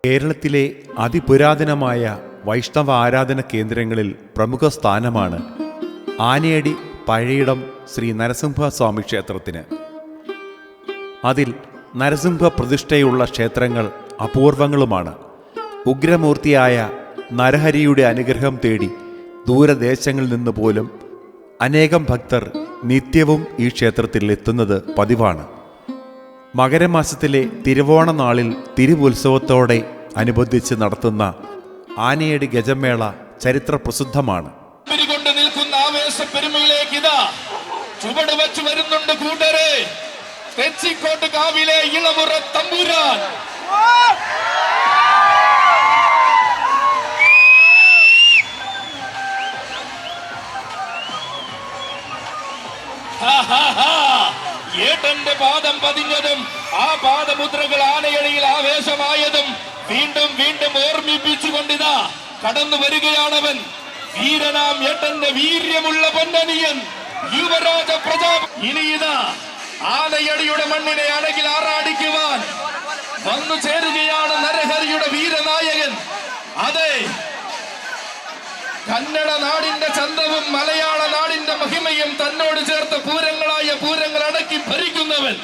കേരളത്തിലെ അതിപുരാതനമായ വൈഷ്ണവ ആരാധന കേന്ദ്രങ്ങളിൽ പ്രമുഖ സ്ഥാനമാണ് ആനയടി പഴയിടം ശ്രീ നരസിംഹസ്വാമി ക്ഷേത്രത്തിന്. അതിൽ നരസിംഹ പ്രതിഷ്ഠയുള്ള ക്ഷേത്രങ്ങൾ അപൂർവങ്ങളുമാണ്. ഉഗ്രമൂർത്തിയായ നരഹരിയുടെ അനുഗ്രഹം തേടി ദൂരദേശങ്ങളിൽ നിന്ന് പോലും അനേകം ഭക്തർ നിത്യവും ഈ ക്ഷേത്രത്തിൽ എത്തുന്നത് പതിവാണ്. മകരമാസത്തിലെ തിരുവോണ നാളിൽ തിരുവുത്സവത്തോടെ അനുബന്ധിച്ച് നടത്തുന്ന ആനയടി ഗജമേള ചരിത്ര പ്രസിദ്ധമാണ്. ചുവട് വെച്ച് വരുന്നുണ്ട് കൂട്ടരെ, തെച്ചിക്കോട്ട് കാവിലെ ഇളമുറ തമ്പുരാൻ. ഏട്ടന്റെ പാദം പതിഞ്ഞതും ആ പാദമുദ്രകൾ ആനയടിയിൽ ആവേശമായതും വീണ്ടും വീണ്ടും ഓർമ്മിപ്പിച്ചുകൊണ്ടിതാ കടന്നു വരികയാണവൻ. വീരനാം ഏട്ടന്റെ വീര്യമുള്ള പൊന്നനിയൻ യുവരാജ പ്രതാപ്. ഇനിയിതാ ആനയടിയുടെ മണ്ണിനെ അഴകിൽ ആറാടിക്കുവാൻ വന്നു ചേരുകയാണ് നരഹരിയുടെ വീരനായകൻ. അതെ, കന്നഡ നാടിന്റെ ചന്തവും മലയാള നാടിന്റെ മഹിമയും തന്നോട് ചേർത്ത പൂരങ്ങളായ പൂരങ്ങൾ അടക്കി ഭരിക്കുന്നവൻ.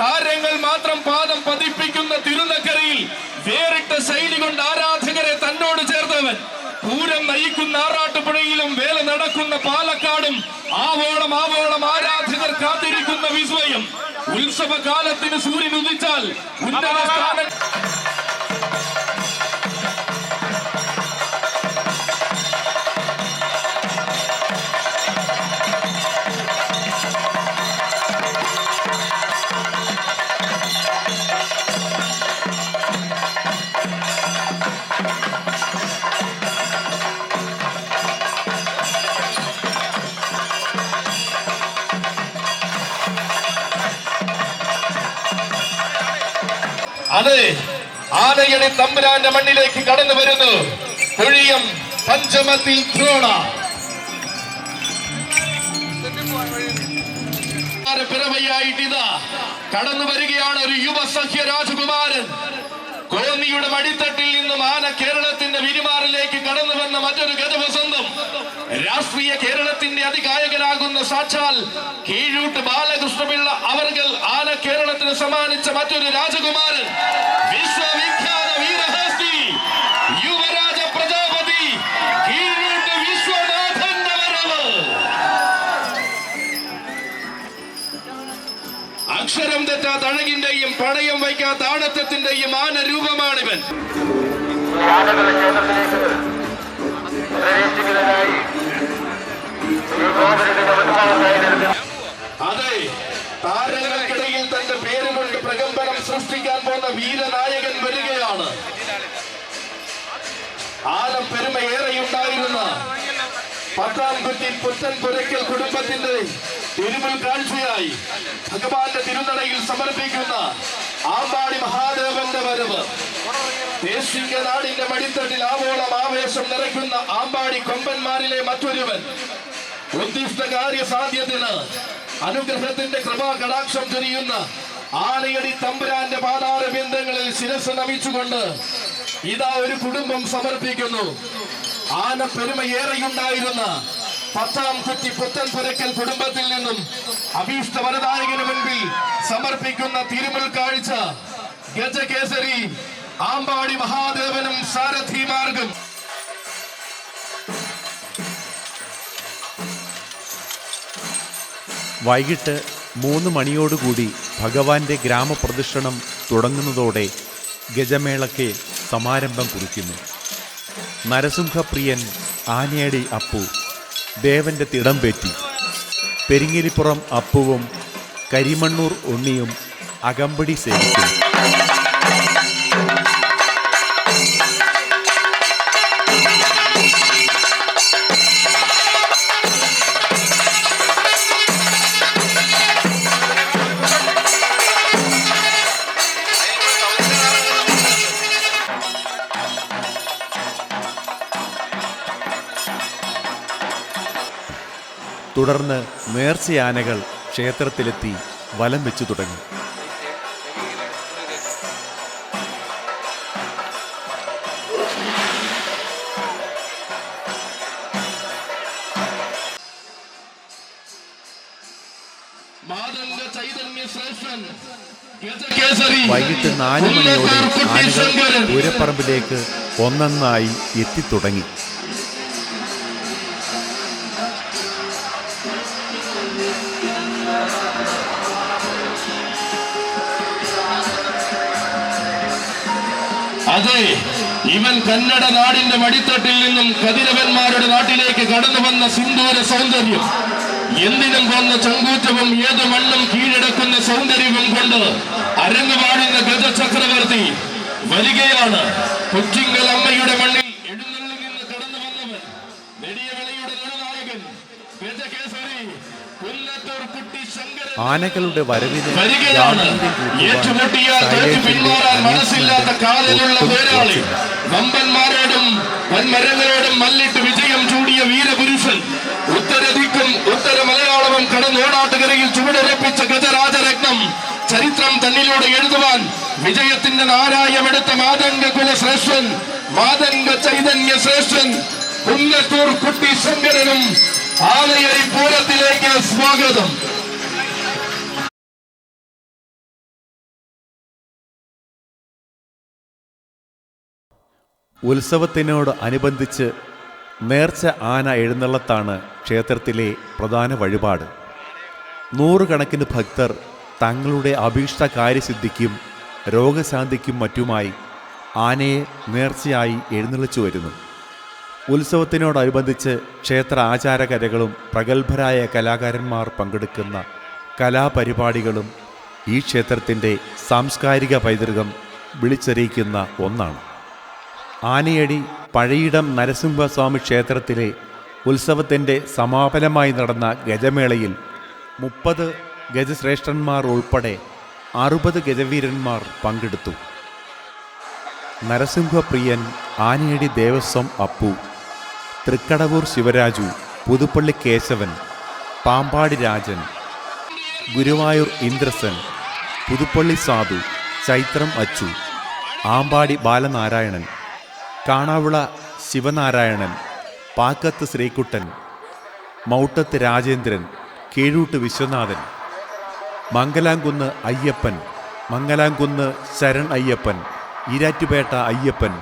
താരങ്ങൾ മാത്രം പാദം പതിപ്പിക്കുന്ന തിരുനക്കരയിൽ വേറിട്ട ശൈലി കൊണ്ട് ആരാധകരെ തന്നോട് ചേർത്തവൻ. പൂരം നയിക്കുന്ന ആറാട്ടുപുഴയിലും വേല നടക്കുന്ന പാലക്കാടും ആവോളം ആവോളം ആരാധകർ കാത്തിരിക്കുന്ന വിസ്മയം. ഉത്സവകാലത്തിന് സൂര്യൻ ഉദിച്ചാൽ ഉന്നത സ്ഥാനം. അതെ, ആനയടി തമ്പുരാന്റെ മണ്ണിലേക്ക് കടന്നു വരുന്നു കുഴിയം പഞ്ചമത്തിൽ ദ്രോണ. പിറവയായിട്ടിതാ കടന്നു വരികയാണ് ഒരു യുവസഖ്യ രാജകുമാരൻ. കോന്നിയുടെ മടിത്തട്ടിൽ നിന്നും ആന കേരളത്തിന്റെ വിരിമാറിലേക്ക് കടന്നു വന്ന മറ്റൊരു ഗജവസന്തം. രാഷ്ട്രീയ കേരളത്തിന്റെ അതികായകനാകുന്ന സാക്ഷാൽ കീഴൂട്ട് ബാലകൃഷ്ണപിള്ള അവർകൾ ആന കേരളത്തിന് സമ്മാനിച്ച മറ്റൊരു രാജകുമാരൻ. വിശ്വവിഖ്യാത വീരഹസ്തി യുവരാജ പ്രജാപതി കീഴൂട്ട് വിശ്വനാഥന്റെ വരവ്. അക്ഷരം തെറ്റാത്ത അഴകിന്റെയും പണയം വയ്ക്കാത്ത ആണത്തത്തിന്റെയും ആനരൂപമാണിവൻ. അതെ, താരങ്ങൾക്കിടയിൽ തന്റെ പേരുകൊണ്ട് പ്രകമ്പനം സൃഷ്ടിക്കാൻ പോകുന്ന വീരനായകൻ വരികയാണ്. ആലം പെരുമയേറെയുണ്ടായിരുന്ന പട്ടാൻകുറ്റി പുത്തൻപുരയ്ക്കൽ കുടുംബത്തിന്റെ തിരുമുൽ കാഴ്ചയായി ഭഗവാന്റെ തിരുനടയിൽ സമർപ്പിക്കുന്ന ആമ്പാടി മഹാദേവന്റെ വരവ്. ദേശീയ നാടിന്റെ മടിത്തട്ടിൽ ആവോളം ആവേശം നിറയ്ക്കുന്ന ആമ്പാടി കൊമ്പന്മാരിലെ മറ്റൊരുവൻ. ഉദ്ദിഷ്ട കാര്യസാധ്യത്തിന് അനുഗ്രഹത്തിന്റെ കൃപാ കടാക്ഷം ചൊരിയുന്ന ആനയടി തമ്പുരാന്റെ പാതാര ബിന്ദങ്ങളിൽ ശിരസ് നമിച്ചുകൊണ്ട് ഇതാ ഒരു കുടുംബം സമർപ്പിക്കുന്നു. ആന പെരുമയേറെയുണ്ടായിരുന്ന പത്താം കുറ്റി പുത്തൻപുരയ്ക്കൽ കുടുംബത്തിൽ നിന്നും അഭീഷ്ട വരദായകന് മുൻപിൽ സമർപ്പിക്കുന്ന തിരുമുൽ കാഴ്ച ഗജകേസരി ആമ്പാടി മഹാദേവനും സാരഥിമാർഗം. വൈകിട്ട് 3 മണിയോടുകൂടി ഭഗവാന്റെ ഗ്രാമപ്രദക്ഷിണം തുടങ്ങുന്നതോടെ ഗജമേളയ്ക്ക് സമാരംഭം കുറിക്കുന്നു. നരസിംഹപ്രിയൻ ആനയടി അപ്പു ദേവന്റെ തിടംപേറ്റി. പെരിങ്ങലിപ്പുറം അപ്പുവും കരിമണ്ണൂർ ഉണ്ണിയും അകമ്പടി സേവിക്കുന്നു. തുടർന്ന് നേർച്ചയാനകൾ ക്ഷേത്രത്തിലെത്തി വലം വെച്ചു തുടങ്ങി. വൈകിട്ട് 4 മണിയോടെ ആനകൾ പൂരപ്പറമ്പിലേക്ക് ഒന്നൊന്നായി എത്തിത്തുടങ്ങി. അതെ, ഇവൻ കന്നഡ നാടിന്റെ മടിത്തട്ടിൽ നിന്നും കതിരവന്മാരുടെ നാട്ടിലേക്ക് കടന്നു വന്ന സിന്ദൂര സൗന്ദര്യം, എന്തിനും കൊന്ന ചങ്കൂറ്റവും ഏത് മണ്ണും കീഴടക്കുന്ന സൗന്ദര്യവും കൊണ്ട് അരങ്ങുപാടുന്ന ഗജചക്രവർത്തി വരികയാണ്. കൊച്ചിങ്കൽ അമ്മയുടെ മണ്ണിൽ എഴുന്നള്ളി നിന്ന് കടന്നു വന്നവൻ, നെടിയവിളയുടെ നെടുനായകൻ, ഗജകേസരി പുന്നത്തൂർ കുട്ടി ശങ്കരൻ ആനകളുടെ വരവിന് വരികയാണ്. ഏറ്റുമുട്ടിയാൽ തോറ്റു പിന്മാറാൻ മനസ്സില്ലാത്ത കാലിലുള്ള പോരാളി, വമ്പന്മാരോടും വൻമരങ്ങളോടും മല്ലിട്ട് വിജയം ചൂടിയ വീരപുരുഷൻ, ഉത്തരദിക്കും ഉത്തര മലയാളവും കടന്നോടാട്ടുകരയിൽ ചുവടുറപ്പിച്ച ഗജരാജരത്നം, ചരിത്രം തന്നിലൂടെ എഴുതുവാൻ വിജയത്തിന്റെ നാരായമെടുത്ത മാതംഗ കുലശ്രേഷ്ഠൻ, മാതംഗ ചൈതന്യ ശ്രേഷ്ഠൻ പുന്നത്തൂർ കുട്ടി ശങ്കരനും ആലയരി പൂരത്തിലേക്ക് സ്വാഗതം. ഉത്സവത്തിനോട് അനുബന്ധിച്ച് നേർച്ച ആന എഴുന്നള്ളത്താണ് ക്ഷേത്രത്തിലെ പ്രധാന വഴിപാട്. നൂറുകണക്കിന് ഭക്തർ തങ്ങളുടെ അഭീഷ്ട കാര്യസിദ്ധിക്കും രോഗശാന്തിക്കും മറ്റുമായി ആനയെ നേർച്ചയായി എഴുന്നള്ളിച്ചു വരുന്നു. ഉത്സവത്തിനോടനുബന്ധിച്ച് ക്ഷേത്ര ആചാരകലകളും പ്രഗത്ഭരായ കലാകാരന്മാർ പങ്കെടുക്കുന്ന കലാപരിപാടികളും ഈ ക്ഷേത്രത്തിൻ്റെ സാംസ്കാരിക പൈതൃകം വിളിച്ചറിയിക്കുന്ന ഒന്നാണ്. ആനയടി പഴയിടം നരസിംഹസ്വാമി ക്ഷേത്രത്തിലെ ഉത്സവത്തിൻ്റെ സമാപനമായി നടന്ന ഗജമേളയിൽ 30 ഗജശ്രേഷ്ഠന്മാർ ഉൾപ്പെടെ 60 ഗജവീരന്മാർ പങ്കെടുത്തു. നരസിംഹപ്രിയൻ, ആനയടി ദേവസ്വം അപ്പു, തൃക്കടവൂർ ശിവരാജു, പുതുപ്പള്ളി കേശവൻ, പാമ്പാടി രാജൻ, ഗുരുവായൂർ ഇന്ദ്രസൻ, പുതുപ്പള്ളി സാധു, ചൈത്രം അച്ചു, ആമ്പാടി ബാലനാരായണൻ, കാണാവിള ശിവനാരായണൻ, പാക്കത്ത് ശ്രീകുട്ടൻ, മൗട്ടത്ത് രാജേന്ദ്രൻ, കീഴൂട്ട് വിശ്വനാഥൻ, മംഗലാംകുന്ന് അയ്യപ്പൻ, മംഗലാംകുന്ന് ശരൺ അയ്യപ്പൻ, ഈരാറ്റുപേട്ട അയ്യപ്പൻ,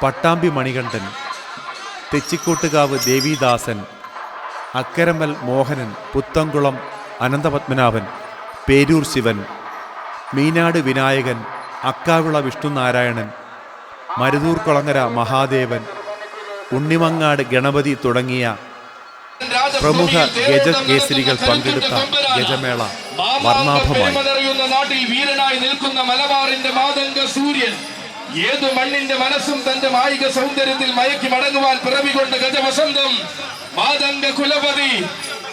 പട്ടാമ്പി മണികണ്ഠൻ, തെച്ചിക്കോട്ടുകാവ് ദേവിദാസൻ, അക്കരമൽ മോഹനൻ, പുത്തംകുളം അനന്തപത്മനാഭൻ, പേരൂർ ശിവൻ, മീനാട് വിനായകൻ, അക്കാവിള വിഷ്ണുനാരായണൻ, മരുതൂർ കൊളങ്ങര മഹാദേവൻ, ഉണ്ണിമങ്ങാട് ഗണപതി തുടങ്ങിയ പ്രമുഖ ഗജകേസരികൾ പങ്കെടുത്ത ഗജമേള വർണ്ണാഭമായി. നാട്ടിൽ വീരനായി നിൽക്കുന്ന മലബാറിന്റെ മാതംഗ സൂര്യൻ, ഏതു മണ്ണിന്റെ മനസ്സും തന്റെ മായിക സൗന്ദര്യത്തിൽ മയക്കി മടങ്ങുവാൻ പിറവികൊണ്ട് ഗജവസന്തം മാതംഗ കുലപതി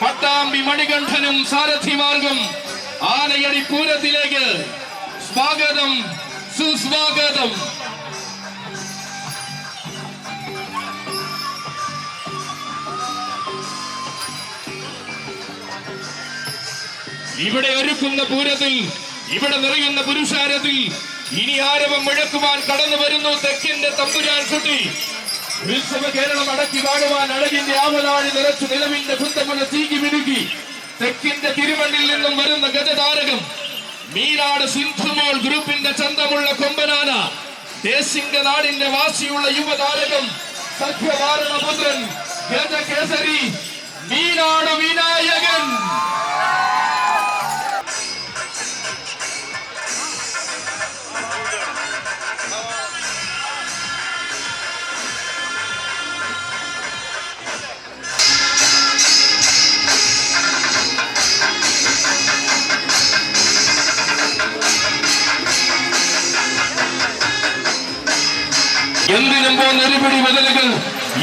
പട്ടാമ്പി മണികണ്ഠനും സാരഥി മാർഗം ആനയടി പൂരത്തിലേക്ക് സ്വാഗതം, സുസ്വാഗതം. ഇവിടെ ഒരുക്കുന്ന പൂരത്തിൽ, ഇവിടെ നിറയുന്ന പുരുഷാരത്തിൽ ഇനി ആരവം മുഴക്കുവാൻ കടന്നു വരുന്നു തെക്കിന്റെ തമ്പുരാൻ കുട്ടി. ഉത്സവ കേരളം അടക്കി വാഴുവാൻ അഴകിന്റെ ആവലാഴി നിറച്ചു നിലവിന്റെ കുന്തമുന തീകി മിനുക്കി തെക്കിന്റെ തിരുമണ്ണിൽ നിന്നും വരുന്ന ഗജതാരകം, മീനാട് സിന്ധുമോൾ ഗ്രൂപ്പിന്റെ ചന്തമുള്ള കൊമ്പനാന, ദേശിംഗ നാടിന്റെ വാശിയുള്ള യുവതാരകം, സഖ്യവാരണപുത്രൻ ഗജകേസരി മീനാട് വിനായകൻ. എന്തിനും പോന്ന ഒരുപിടി ബദലുകൾ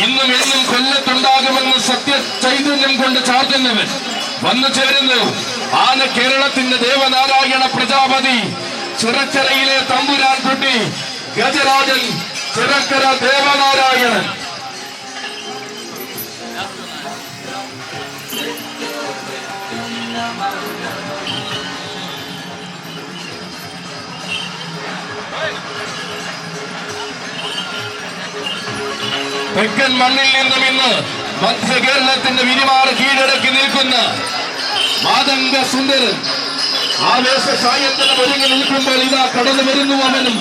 ഇന്നും എന്നും കൊല്ലത്തുണ്ടാകുമെന്ന് സത്യ ചൈതന്യം കൊണ്ട് ചാർത്തുന്നവൻ വന്നു ചേരുന്നു. ആന കേരളത്തിന്റെ ദേവനാരായണ പ്രജാപതി, ചിറക്കരയിലെ തമ്പുരാൻ കുട്ടി ഗജരാജൻ, ചിറക്കര ദേവനാരായണൻ. തെക്കൻ മണ്ണിൽ നിന്നും ഇന്ന് മധ്യ കേരളത്തിന്റെ വിരിമാറ് കീഴടക്കി നിൽക്കുന്ന മാതംഗ സുന്ദരൻ, ആവേശ സായന്തനം ഒരുങ്ങി നിൽക്കുമ്പോൾ ഇതാ കടന്നു വരുന്നു അവനും.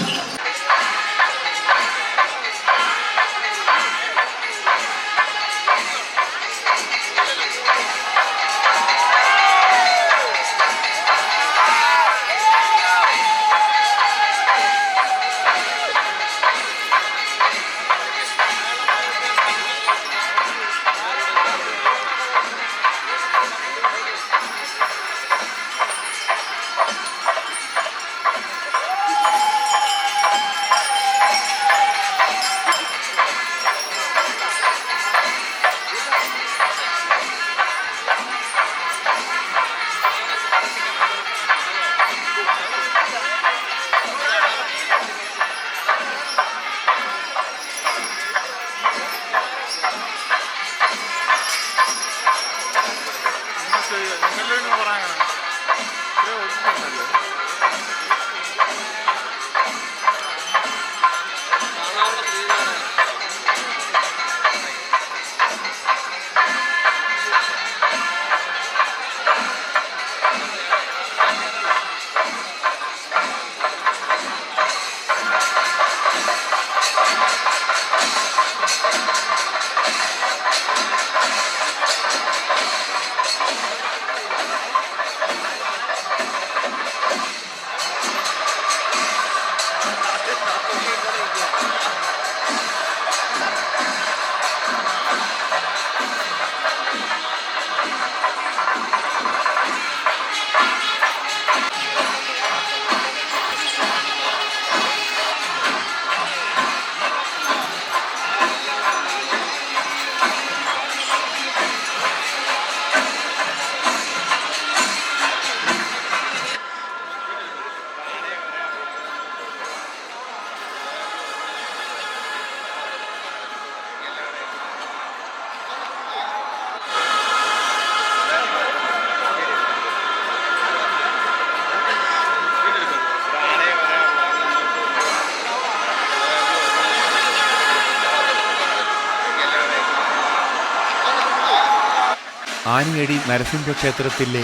ആനിയടി നരസിംഹ ക്ഷേത്രത്തിലെ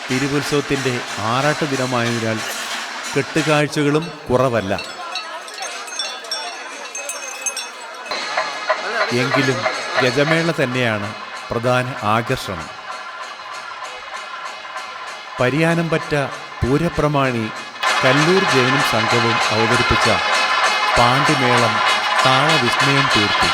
തിരുവുത്സവത്തിൻ്റെ ആറാട്ട് ദിനമായതിനാൽ കെട്ടുകാഴ്ചകളും കുറവല്ല. എങ്കിലും ഗജമേള തന്നെയാണ് പ്രധാന ആകർഷണം. പരിയാനംപറ്റ പൂരപ്രമാണി കല്ലൂർ ജയനും സംഘവും അവതരിപ്പിച്ച പാണ്ടിമേളം താളവിസ്മയം തീർത്തു.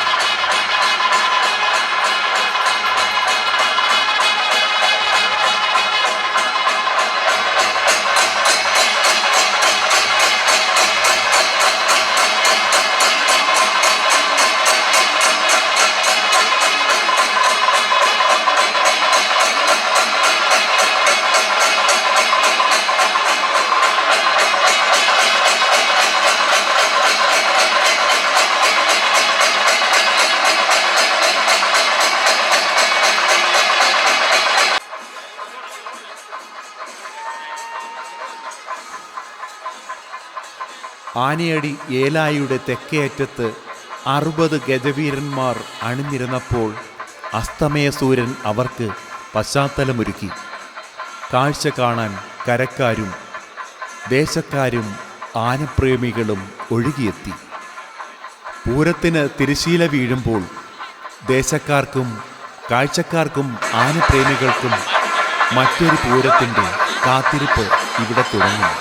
ആനയടി ഏലായിയുടെ തെക്കേയറ്റത്ത് 60 ഗജവീരന്മാർ അണിനിരന്നപ്പോൾ അസ്തമയ സൂര്യൻ അവർക്ക് പശ്ചാത്തലമൊരുക്കി. കാഴ്ച കാണാൻ കരക്കാരും ദേശക്കാരും ആനപ്രേമികളും ഒഴുകിയെത്തി. പൂരത്തിന് തിരശീല വീഴുമ്പോൾ ദേശക്കാർക്കും കാഴ്ചക്കാർക്കും ആനപ്രേമികൾക്കും മറ്റൊരു പൂരത്തിൻ്റെ കാത്തിരിപ്പ് ഇവിടെ തുടങ്ങും.